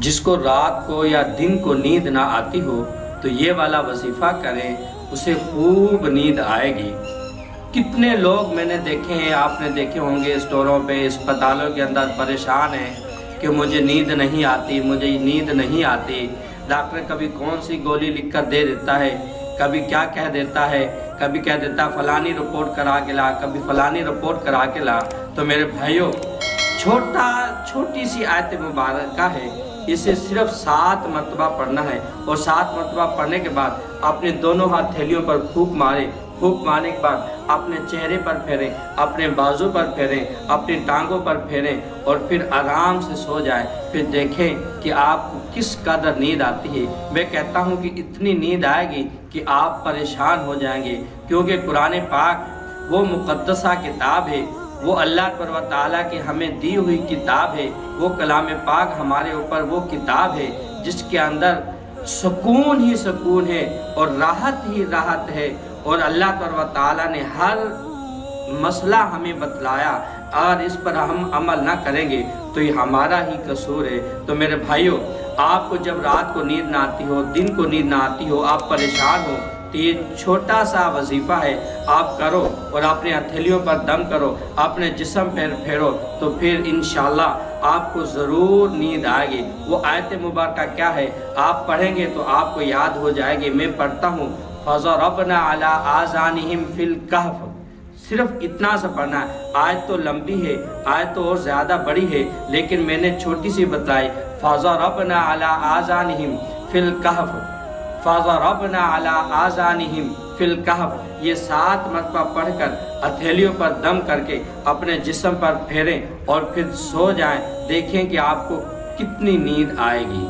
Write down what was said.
جس کو رات کو یا دن کو نیند نہ آتی ہو تو یہ والا وظیفہ کریں، اسے خوب نیند آئے گی۔ کتنے لوگ میں نے دیکھے ہیں، آپ نے دیکھے ہوں گے اسٹوروں پہ، اسپتالوں کے اندر پریشان ہیں کہ مجھے نیند نہیں آتی، مجھے نیند نہیں آتی۔ ڈاکٹر کبھی کون سی گولی لکھ کر دے دیتا ہے، کبھی کیا کہہ دیتا ہے، کبھی کہہ دیتا ہے فلانی رپورٹ کرا کے لا، کبھی فلانی رپورٹ کرا کے لا۔ تو میرے بھائیوں، چھوٹی سی آیت مبارکہ ہے، اسے صرف 7 مرتبہ پڑھنا ہے، اور 7 مرتبہ پڑھنے کے بعد اپنے دونوں ہاتھ تھیلیوں پر پھونک مارے۔ پھونک مارنے کے بعد اپنے چہرے پر پھیریں، اپنے بازو پر پھیریں، اپنی ٹانگوں پر پھیریں، اور پھر آرام سے سو جائیں۔ پھر دیکھیں کہ آپ کو کس قدر نیند آتی ہے۔ میں کہتا ہوں کہ اتنی نیند آئے گی کہ آپ پریشان ہو جائیں گے، کیونکہ قرآن پاک وہ مقدسہ کتاب ہے، وہ اللہ تعالیٰ کی ہمیں دی ہوئی کتاب ہے، وہ کلام پاک ہمارے اوپر وہ کتاب ہے جس کے اندر سکون ہی سکون ہے اور راحت ہی راحت ہے، اور اللہ تعالیٰ نے ہر مسئلہ ہمیں بتلایا۔ اور اس پر ہم عمل نہ کریں گے تو یہ ہمارا ہی قصور ہے۔ تو میرے بھائیوں، آپ کو جب رات کو نیند نہ آتی ہو، دن کو نیند نہ آتی ہو، آپ پریشان ہو، تو یہ چھوٹا سا وظیفہ ہے، آپ کرو اور اپنے ہتھیلیوں پر دم کرو، اپنے جسم پر پھیرو، تو پھر انشاءاللہ آپ کو ضرور نیند آئے گی۔ وہ آیت مبارکہ کیا ہے، آپ پڑھیں گے تو آپ کو یاد ہو جائے گی۔ میں پڑھتا ہوں، فَضَرَبْنَا عَلَىٰ آذَانِهِمْ فِي الْكَهْفِ۔ صرف اتنا سا پڑھنا ہے۔ آیت تو لمبی ہے، آیت تو اور زیادہ بڑی ہے، لیکن میں نے چھوٹی سی بتلائی۔ فَضَرَبْنَا عَلَىٰ آذَانِهِمْ فِي الْكَهْفِ، فَضَرَبْنَا عَلَىٰ آذَانِهِمْ فِي الْكَهْفِ۔ یہ 7 مرتبہ پڑھ کر ہتھیلیوں پر دم کر کے اپنے جسم پر پھیریں اور پھر سو جائیں۔ دیکھیں کہ آپ کو کتنی نیند آئے گی۔